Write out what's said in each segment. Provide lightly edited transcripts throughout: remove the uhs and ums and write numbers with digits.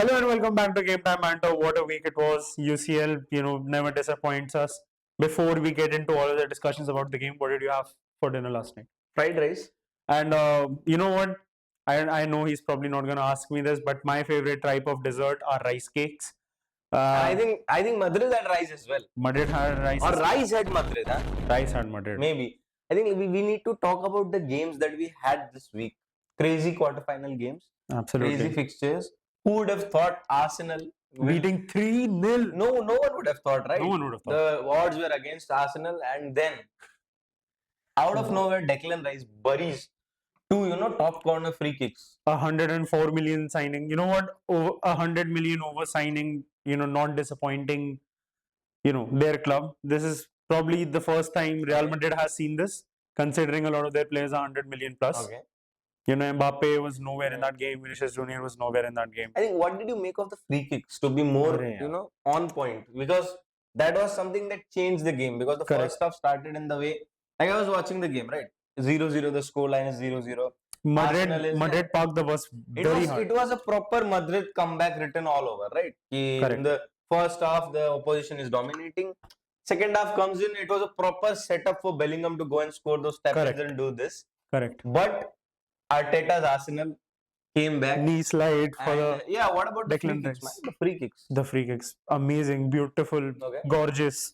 Hello and welcome back to Game Time Banter. What a week it was. UCL, never disappoints us. Before we get into all of the discussions about the game, what did you have for dinner last night? Fried rice. And you know what? I know he's probably not going to ask me this, but my favorite type of dessert are rice cakes. I think Madrid had rice as well. Madrid had rice. Or as well. rice had Madrid, huh? Rice had Madrid. Maybe. I think we need to talk about the games that we had this week. Crazy quarterfinal games. Absolutely. Crazy fixtures. Who would have thought Arsenal beating 3-0? No one would have thought, right? No one would have thought. The odds were against Arsenal, and then out of nowhere, Declan Rice buries two, top corner free kicks. 104 million signing. You know what? Over 100 million over signing. Not disappointing. Their club. This is probably the first time Real Madrid has seen this, considering a lot of their players are 100 million plus. Okay. Mbappe was nowhere in that game. Vinicius Junior was nowhere in that game. I think, what did you make of the free kicks to be more, on point? Because that was something that changed the game. Because the first half started in the way, like I was watching the game, right? 0-0, the score line is 0-0. Madrid parked the bus very hard. It was a proper Madrid comeback written all over, right? In the first half, the opposition is dominating. Second half comes in, it was a proper setup for Bellingham to go and score those tap-ins and do this. Correct. But Arteta's Arsenal came back. Knee slide for the what about the free kicks, man? The free kicks. The free kicks. Amazing, beautiful, gorgeous.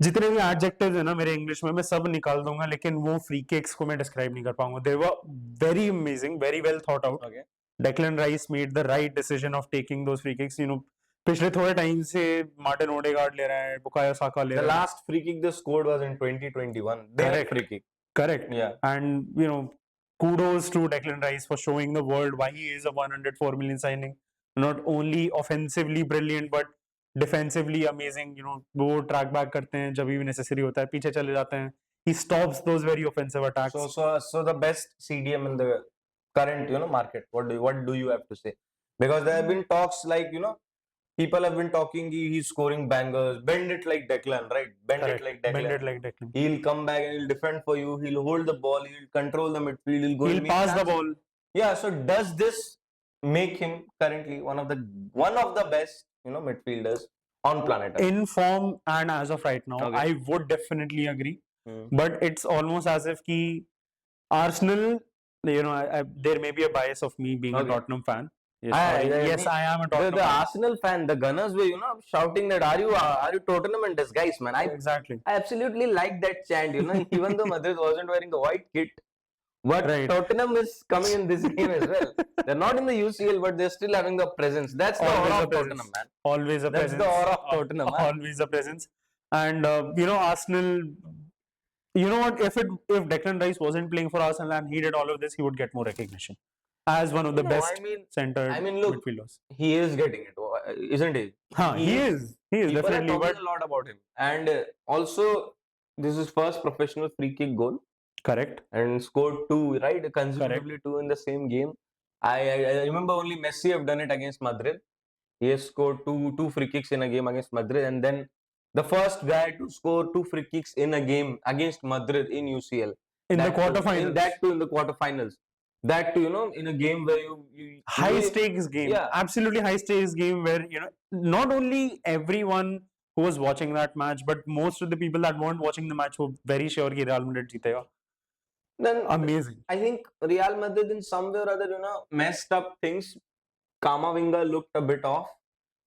जितने भी adjectives है ना मेरे English में मैं सब निकाल दूंगा लेकिन वो फ्री किक्स को मैं डिस्क्राइब नहीं कर पाऊंगा. They were very amazing, very well thought out. Declan Rice made the right decision of taking those free kicks. पिछले थोड़े टाइम से मार्टिन ओडेगार्ड ले रहा है, बुकायो साका ले रहा है. The last free kick they scored was in 2021. Their free kick. Correct. Yeah. And kudos to Declan Rice for showing the world why he is a 104 million signing. Not only offensively brilliant but defensively amazing. वो track back करते हैं जब भी necessary होता है, पीछे चले जाते हैं. He stops those very offensive attacks. So the best CDM in the current market. What do you have to say? Because there have been talks like people have been talking. He's scoring bangers. Bend it like Declan, right? Bend it like Declan. He'll come back and he'll defend for you. He'll hold the ball. He'll control the midfield. He'll pass the ball. Yeah. So does this make him currently one of the best midfielders on planet Earth? In form and as of right now, I would definitely agree. But it's almost as if Arsenal, there may be a bias of me being a Tottenham fan. Yes, I am a Tottenham fan. The Arsenal fan, the Gunners were, shouting that, are you Tottenham in disguise, man? Exactly. I absolutely like that chant, even though Madrid wasn't wearing the white kit. But Tottenham is coming in this game as well. They're not in the UCL, but they're still having the presence. That's the aura of Tottenham, man. Always a presence. That's the aura of Tottenham, man. Always a presence. And, Arsenal, if Declan Rice wasn't playing for Arsenal and he did all of this, he would get more recognition as one of the best centered midfielders. He is getting it, isn't he? He is definitely. People are talking a lot about him. And also, this is first professional free kick goal. Correct. And scored 2, right? Consecutively 2 in the same game. I remember only Messi have done it against Madrid. He has scored two free kicks in a game against Madrid, and then the first guy to score 2 free kicks in a game against Madrid in UCL. In the quarterfinals. That too in the quarterfinals. That too, in a game where you high stakes game. Yeah. Absolutely high stakes game where, not only everyone who was watching that match, but most of the people that weren't watching the match were very sure that Real Madrid jeetega. Then amazing. I think Real Madrid in some way or other, messed up things. Kamavinga looked a bit off.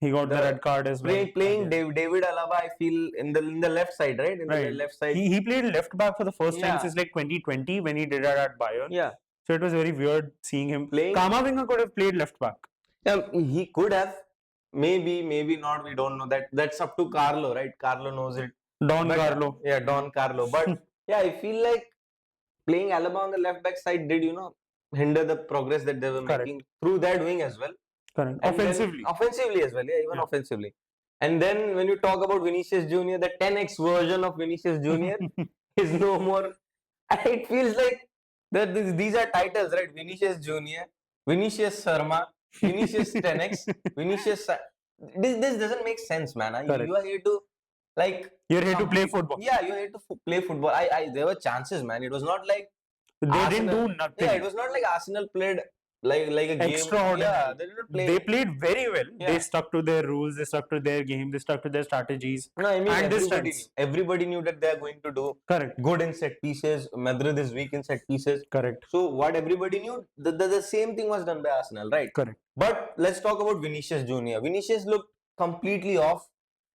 He got the red card as well. Playing David Alaba, I feel in the left side, right? The left side. He played left back for the first time since like 2020 when he did that at Bayern. Yeah. So it was very weird seeing him playing. Kamavinga could have played left back. Yeah, he could have. Maybe not. We don't know that. That's up to Carlo, right? Carlo knows it. Carlo. Yeah, Don Carlo. But yeah, I feel like playing Alaba on the left back side did, hinder the progress that they were making through that wing as well. Correct. Offensively as well, even offensively. And then when you talk about Vinicius Junior, the 10x version of Vinicius Junior is no more. It feels like these are titles, right? Vinicius Junior, Vinicius Sharma, Vinicius 10x, Vinicius. This doesn't make sense, man. You are here to you're here to play football. Yeah, you're here to play football. There were chances, man. It was not like they didn't do nothing. Yeah, it was not like Arsenal played like a game. Extraordinary. Yeah, they didn't play. They played very well. Yeah. They stuck to their rules. They stuck to their game. They stuck to their strategies. No, I mean And this everybody knew. chance. Everybody knew that they are going to do Correct. good in set pieces. Madrid is weak in set pieces. Correct. So what everybody knew, the same thing was done by Arsenal, right? Correct. But let's talk about Vinicius Junior. Vinicius looked completely off.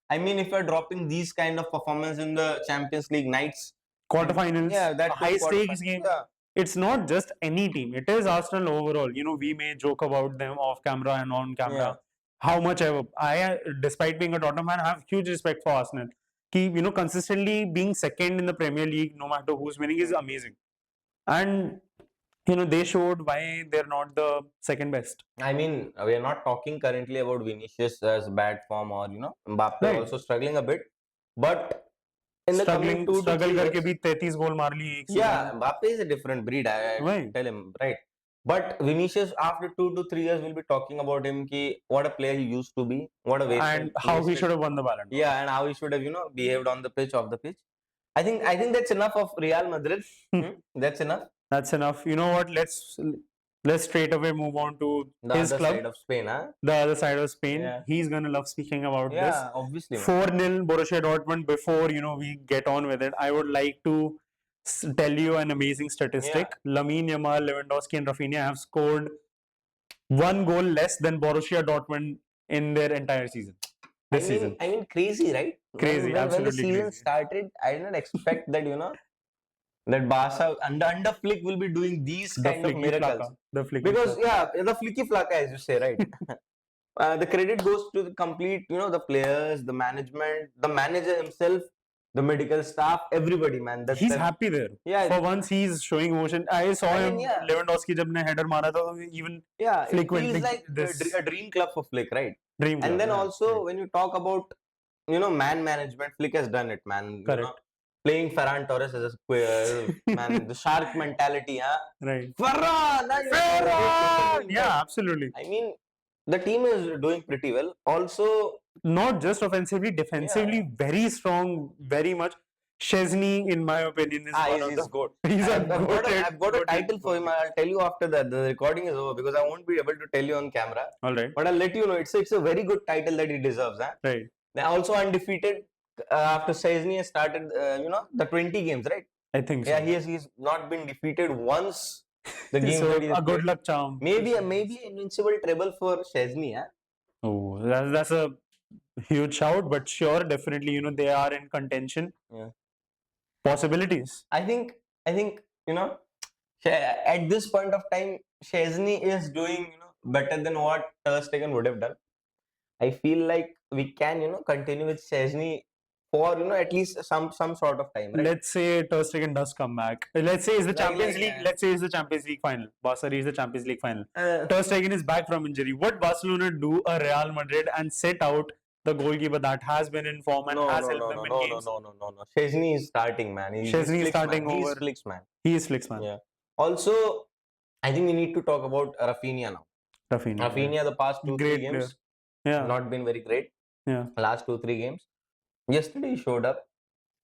I mean, if you're dropping these kind of performance in the Champions League nights, Quarterfinals. yeah, that high stakes game. Yeah. It's not just any team. It is Arsenal overall. You know, we may joke about them off camera and on camera. Yeah. How much ever. Despite being a Tottenham fan, have huge respect for Arsenal. You know, consistently being second in the Premier League, no matter who's winning, is amazing. And you know, they showed why they're not the second best. I mean, we are not talking currently about Vinicius as bad form or Mbappe Right. also struggling a bit, but in the coming 2 to 3 करके years, भी 33 गोल मार लिए एक yeah, season में. Mbappe is a different breed. I Right. tell him, right? But Vinicius, after 2 to 3 years, we'll be talking about him. Ki what a player he used to be. What a waste. And how he should have won the Ballon d'Or. Yeah, and how he should have behaved on the pitch, off the pitch. I think that's enough of Real Madrid. That's enough. That's enough. You know what? Let's straight away move on to The his other club, side of Spain, huh? the other side of Spain. Yeah. He's gonna love speaking about Yeah, this. obviously. 4-0 Borussia Dortmund. Before we get on with it, I would like to tell you an amazing statistic. Lamine Yamal, Lewandowski, and Rafinha have scored 1 goal less than Borussia Dortmund in their entire season. This season. I mean, crazy, right? Crazy, when the absolutely season crazy. started, I did not expect that that Barca under Flick will be doing these kind of miracles. The flicky Because flaka. the flicky flaka, as you say, right? The credit goes to the complete, the players, the management, the manager himself, the medical staff, everybody, man. He's happy there. Yeah. For once, he's showing emotion. I saw him. Lewandowski जब ने header मारा था, even Flick went feels like like this. a dream club for Flick, right? Dream club, and then yeah, also right. when you talk about man management, Flick has done it, man. Correct. Playing Ferran Torres as a square, man, the shark mentality, huh? Right. Ferran! Yeah, absolutely. I mean, the team is doing pretty well. Also, not just offensively, defensively, very strong, very much. Chesney, in my opinion, is one of the good. I've got a title for him. I'll tell you after that. The recording is over because I won't be able to tell you on camera. All right. But I'll let you know. It's a very good title that he deserves. Huh? Right. They're also undefeated after Chesney has started, the 20 games, right? I think so. Yeah, he's not been defeated once. The game so that he has a good played. luck charm. Maybe an invincible treble for Chesney. Huh? Oh, that's a huge shout, but sure, definitely, they are in contention. Yeah. Possibilities. I think at this point of time, Chesney is doing better than what Ter Stegen would have done. I feel like we can continue with Chesney for at least some sort of time. Right? Let's say Ter Stegen does come back. Let's say it's the Champions League. Let's say it's the Champions League final. Barca is the Champions League final. Ter Stegen is back from injury. Would Barcelona do a Real Madrid and set out the goalkeeper that has been in form and has helped them in games? No. Chesney is starting, man. Chesney is starting over. He's Flick's man. He is Flick's man. Yeah. Also, I think we need to talk about Rafinha now. Rafinha, the past 2-3 games, not been very great. Yeah. Last 2-3 games. Yesterday he showed up,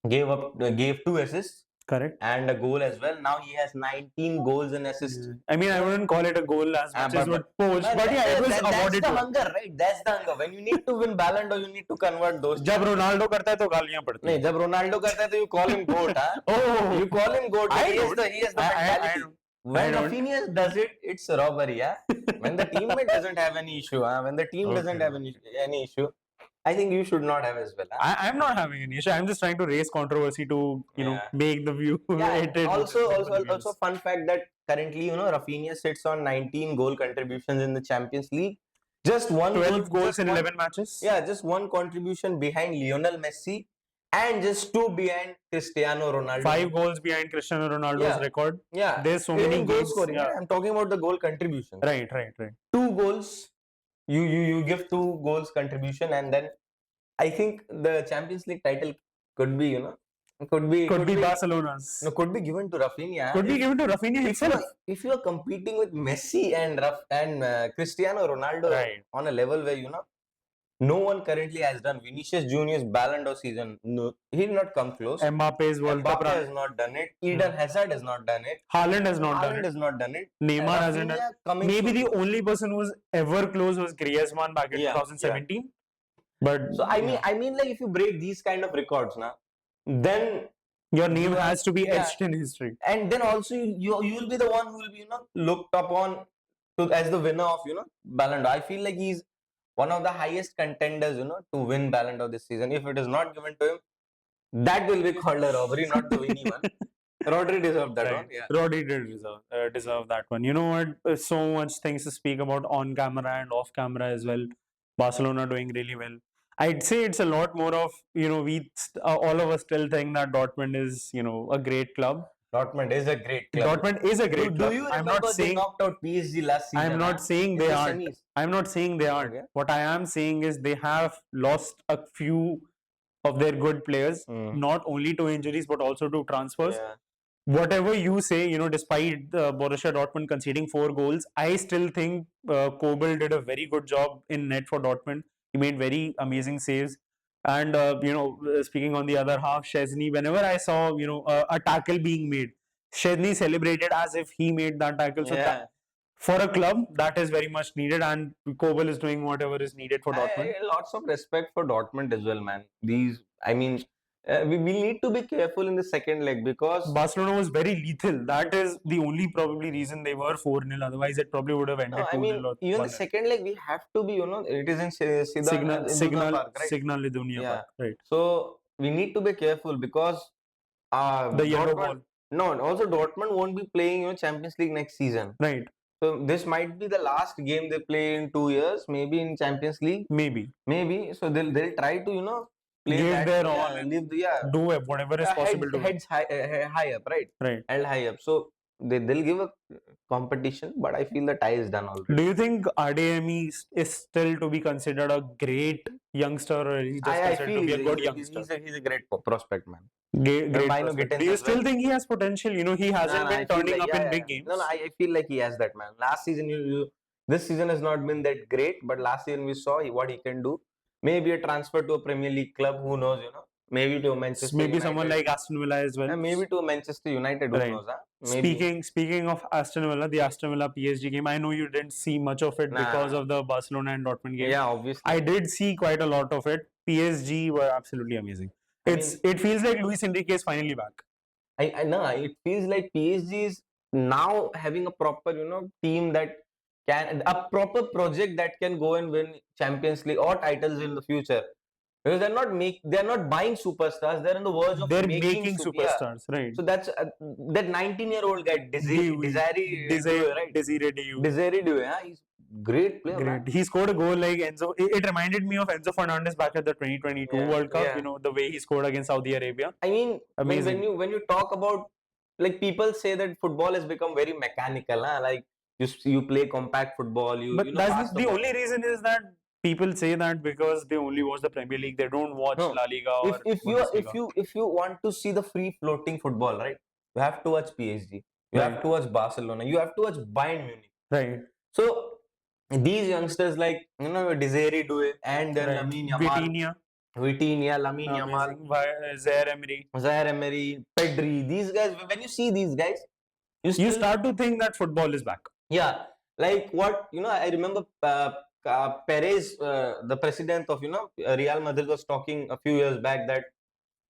gave 2 assists. Correct. And a goal as well. Now he has 19 goals and assists. I mean, I wouldn't call it a goal as much as what Poach, but yeah, it was awarded. That's the hunger, right? That's the hunger. When you need to win Ballon d'Or, you need to convert those. जब Ronaldo करता है तो गालियां पड़ती हैं. नहीं, जब Ronaldo करता है तो you call him goat, huh? Oh, you call him goat. He has the mentality. When Rafinha does it, it's robbery, yeah. When the teammate doesn't have any issue, when the team doesn't have any issue, I think you should not have as well. Huh? I'm not having an issue. I'm just trying to raise controversy to make the view. Also, fun fact that currently Rafinha sits on 19 goal contributions in the Champions League. Just 12 goals in 11 matches. Yeah, just 1 contribution behind Lionel Messi and just 2 behind Cristiano Ronaldo. 5 goals behind Cristiano Ronaldo's record. Yeah, there's so many goals scoring. Yeah. I'm talking about the goal contribution. Right. 2 goals. You give 2 goals contribution, and then I think the Champions League title could be could be Barcelona's. No, could be given to Rafinha. Could be given to Rafinha himself. If you are competing with Messi and Cristiano Ronaldo on a level where no one currently has done. Vinicius Junior's Ballon d'Or season, no, he did not come close. Mbappe's World Cup Mbappe run. has not done it. Eden Hazard has not done it. Haaland has not done Haaland it. has not done it. Neymar hasn't done Rafinha it. coming Maybe so the close. only person who was ever close was Griezmann back in Yeah, 2017. But So I mean, like if you break these kind of records now, then your name you are- has to be yeah. etched in history. and then also you will be the one who will be looked upon as the winner of Ballon d'Or. I feel like he's one of the highest contenders to win Ballon d'Or this season. If it is not given to him, that will be called a robbery, not the winning one. Rodri deserved that one. Yeah. Rodri did deserve that one. You know what? So much things to speak about on camera and off camera as well. Barcelona doing really well. I'd say it's a lot more of all of us still think that Dortmund is a great club. Dortmund is a great club. Dortmund is a great club. Do you I'm remember not they saying knocked out PSG last season? I'm not saying they the aren't. semis. I'm not saying they aren't. Okay. What I am saying is they have lost a few of their good players, not only to injuries but also to transfers. Yeah. Whatever you say, despite Borussia Dortmund conceding 4 goals, I still think Kobel did a very good job in net for Dortmund. He made very amazing saves. And, speaking on the other half, Szczesny, whenever I saw, a tackle being made, Szczesny celebrated as if he made that tackle. So Yeah. for a club, that is very much needed, and Kobel is doing whatever is needed for Dortmund. Lots of respect for Dortmund as well, man. I mean, we need to be careful in the second leg because Barcelona was very lethal. That is the only probably reason they were 4-0. Otherwise, it probably would have ended 2-0 or even 1-0. the second leg we have to be, it is in Signal Park, right? Signal Iduna Park, right? So we need to be careful because The yellow ball, no, also Dortmund won't be playing Champions League next season. right? So this might be the last game they play in 2 years, maybe in Champions League. Maybe. So they'll try to play Give that, their all and do whatever is possible to heads high up, right? Right. Held high up. So they'll give a competition, but I feel the tie is done already. Do you think Adeyemi is still to be considered a great youngster, or is he just considered to be a good youngster? He's a great prospect, man. Great prospect. Do you still think he has potential? He hasn't been turning up in big games. No, I feel like he has that, man. Last season, this season has not been that great, but last season we saw what he can do. Maybe a transfer to a Premier League club, who knows, maybe to a Manchester Maybe United. someone like Aston Villa as well. Maybe to a Manchester United, who Right. knows? Maybe. Speaking of Aston Villa, the Aston Villa PSG game, I know you didn't see much of it because of the Barcelona and Dortmund game. Yeah, obviously. I did see quite a lot of it. PSG were absolutely amazing. It feels like Luis Enrique is finally back. I know it feels like PSG is now having a proper team that can a proper project that can go and win Champions League or titles in the future, because they're not buying superstars, they're on the verge of making superstars, right? So that's that 19-year-old guy Desiree Doué, he's great player. Great. Man. He scored a goal like Enzo. It reminded me of Enzo Fernandez back at the 2022 World Cup. Yeah. The way he scored against Saudi Arabia. I mean, amazing. when you talk about, like, people say that football has become very mechanical, like you play compact football. But that's the only reason is that people say that because they only watch the Premier League. They don't watch La Liga or if you want to see the free floating football, right? You have to watch PSG. You have to watch Barcelona. You have to watch Bayern Munich. Right. So these youngsters like Desiree Doué and then Lamine Yamal, Vitinha, Lamine Yamal, Zaire Emery, Pedri. These guys, when you see these guys, you start to think that football is back. Yeah, like what I remember. Perez, the president of Real Madrid, was talking a few years back that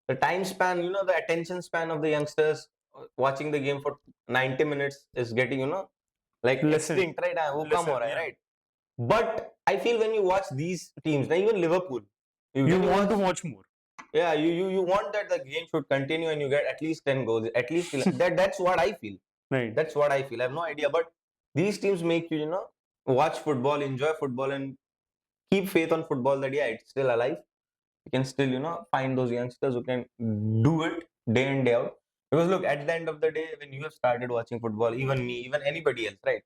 the time span, the attention span of the youngsters watching the game for 90 minutes is getting like extinct, right? Right? But I feel when you watch these teams, now even Liverpool, you want to watch more. Yeah, you want that the game should continue and you get at least 10 goals, at least that's what I feel. Right. That's what I feel. I have no idea, but these teams make you watch football, enjoy football, and keep faith on football that it's still alive. You can still find those youngsters who can do it day in, day out. Because look, at the end of the day, when you have started watching football, even me, even anybody else, right?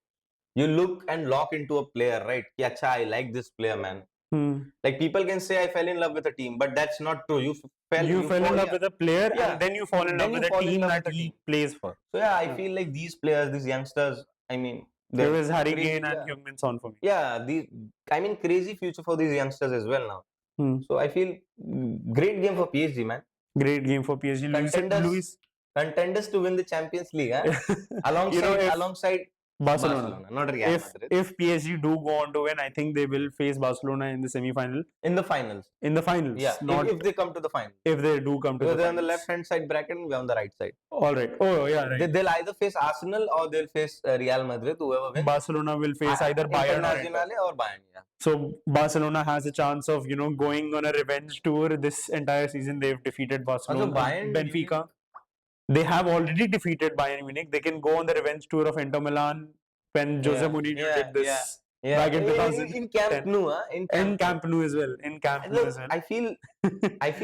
You look and lock into a player, right? Acha, I like this player, man. Like, people can say I fell in love with a team, but that's not true. You fell in love with a player, and then you fall in love with the team that he plays for. So I feel like these players, these youngsters, I mean, It was Harry Crazy, Kane and yeah. Heung-min Son for me. Yeah, crazy future for these youngsters as well now. So I feel great game for PSG, man. Great game for PSG. Contenders to win the Champions League, huh? alongside Barcelona, not Real Madrid. If PSG do go on to win, I think they will face Barcelona in the semi-final. In the finals. Yeah. If they come to the final. If they do come to the finals. They're on the left-hand side bracket and we're on the right side. All right. Oh, yeah, right. They'll either face Arsenal or they'll face Real Madrid, whoever wins. Barcelona will face either Bayern or Bayern, yeah. So Barcelona has a chance of, going on a revenge tour this entire season. They've defeated Barcelona, Benfica. They have already defeated Bayern Munich. They can go on the revenge tour of Inter Milan when Jose Mourinho did this back in 2010. In Camp Nou, In Camp Nou as well. I feel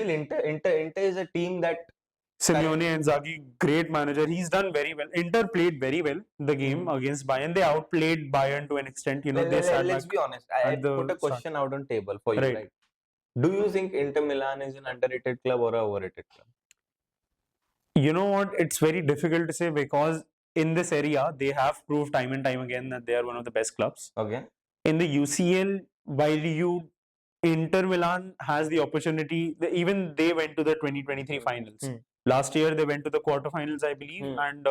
Inter is a team that Simeone Inzaghi, great manager. He's done very well. Inter played very well the game against Bayern. They outplayed Bayern to an extent. Let's be honest. I put a question out on table for you. Right. Do you think Inter Milan is an underrated club or an overrated club? You know what? It's very difficult to say because in this area, they have proved time and time again that they are one of the best clubs. Okay. In the UCL, while Inter Milan has the opportunity, even they went to the 2023 finals. Last year, they went to the quarterfinals, I believe. And,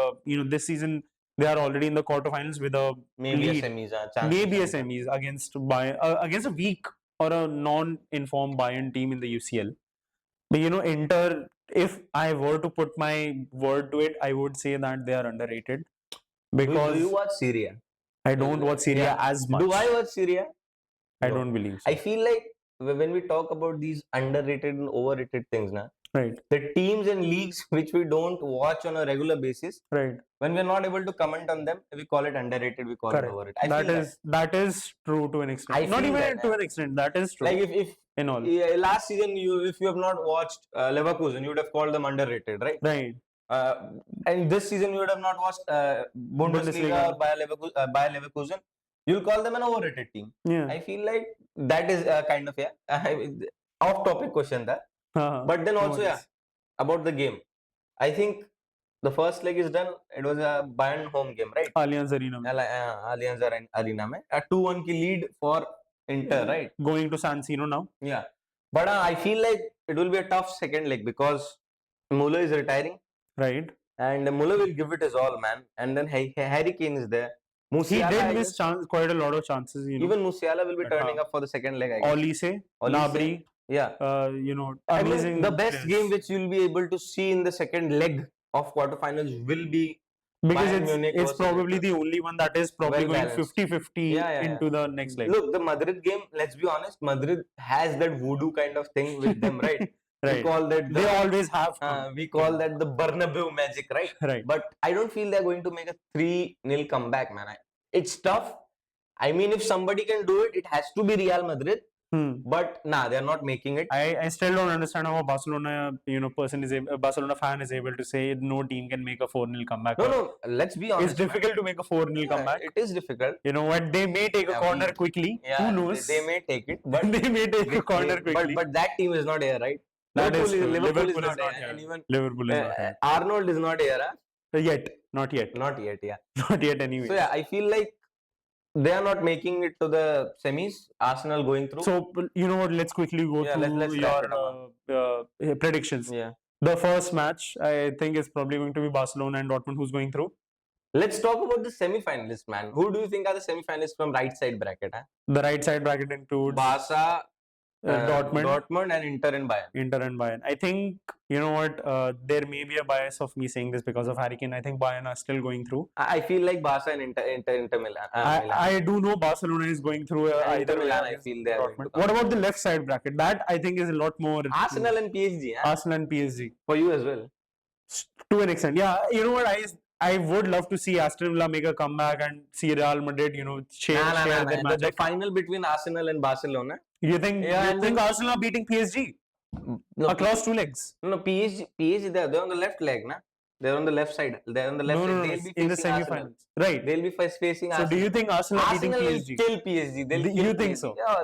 this season, they are already in the quarterfinals with a maybe lead. Maybe a semis against a weak or a non-informed Bayern team in the UCL. But, Inter, if I were to put my word to it, I would say that they are underrated. Because do you watch Serie A? I don't watch Serie A as much. Do I watch Serie A? I don't believe so. I feel like when we talk about these underrated and overrated things, right, the teams and leagues which we don't watch on a regular basis, right, when we're not able to comment on them, we call it underrated, we call it overrated. That is true to an extent. Not even to an extent, that is true. Like if in all. Last season, if you have not watched Leverkusen, you would have called them underrated, right? Right. And this season, you would have not watched Bundesliga or Bayer Leverkusen. You'll call them an overrated team. Yeah. I feel like that is kind of off-topic question there. But then also, about the game. I think the first leg is done. It was a Bayern home game, right? Allianz Arena. Allianz Arena. A 2-1 lead for Inter, right? Going to San Siro now. Yeah. But I feel like it will be a tough second leg because Müller is retiring. Right. And Müller will give it his all, man. And then Harry Kane is there. Musiala, he did miss quite a lot of chances. Even Musiala will be turning up for the second leg, I guess. Olise, Gnabry. Yeah. Amazing. The best game which you'll be able to see in the second leg of quarterfinals will be because it's probably the only one that is probably going 50-50 into the next leg. Look, the Madrid game, let's be honest, Madrid has that voodoo kind of thing with them, right? Right. We call that they always have. We call that the Bernabeu magic, right? Right. But I don't feel they're going to make a 3-0 comeback, man. It's tough. I mean, if somebody can do it, it has to be Real Madrid. But they're not making it. I still don't understand how a Barcelona Barcelona fan is able to say no team can make a 4-0 comeback. No, let's be honest. It's difficult to make a 4-0 comeback. It is difficult. You know what? They may take a corner quickly. Who knows? They may take it, but they may take a corner quickly. But that team is not here, right? Liverpool is not here. And even Liverpool is not here. Arnold is not here. Yet. Not yet. Not yet, yeah. Not yet anyway. So I feel like they are not making it to the semis. Arsenal going through. So you know what? Let's quickly go through your predictions. Yeah. The first match, I think, is probably going to be Barcelona and Dortmund who's going through. Let's talk about the semi-finalists, man. Who do you think are the semi-finalists from right side bracket? The right side bracket includes Barca, Dortmund and Inter and Bayern. I think, you know what, there may be a bias of me saying this because of Harry Kane. I think Bayern are still going through. I feel like Barca and Inter Milan. I do know Barcelona is going through Inter Milan. I feel they are. What about the left side bracket? That I think is a lot more. Arsenal and PSG. Arsenal and PSG. For you as well. To an extent, yeah. You know what, I would love to see Aston Villa make a comeback and see Real Madrid, share their magic. The final between Arsenal and Barcelona. You think Arsenal are beating PSG? Across 2 legs? No, PSG they're on the left leg, na? They're on the left side. They're on the left side. No, They'll be in the semi-finals. Right. They'll be facing Arsenal. So do you think Arsenal are beating PSG? Will kill PSG. You think so? Yeah,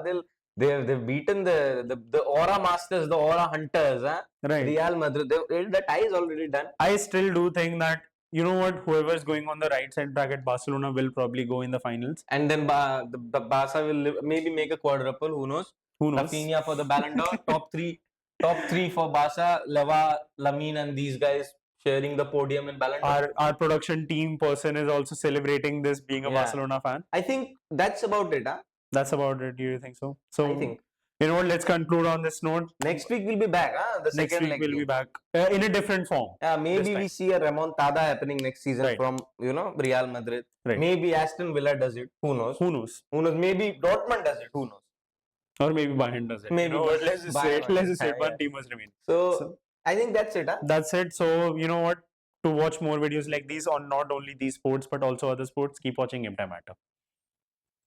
they've beaten the aura masters, the aura hunters, Right. Real Madrid. The tie is already done. I still do think that you know what? Whoever's going on the right side bracket, Barcelona will probably go in the finals. And then the Barca will maybe make a quadruple. Who knows? Who knows? Rafinha for the Ballon d'Or. Top three for Barca. Leva, Lamine, and these guys sharing the podium in Ballon d'Or. Our production team person is also celebrating this, being a Barcelona fan. I think that's about it. Huh? That's about it. Do you think so? So I think. You know what? Let's conclude on this note. Next week we'll be back. Huh? The Next second week leg we'll game. be back in a different form. Maybe we see a remontada happening next season from Real Madrid. Right. Maybe Aston Villa does it. Who knows? Who knows? Who knows? Maybe Dortmund does it. Who knows? Or maybe Bayern does it. Maybe. You know what? Let's just say it. Let's just say one team must remain. So I think that's it. Huh? That's it. So you know what? To watch more videos like these on not only these sports but also other sports, keep watching Game Time Matter.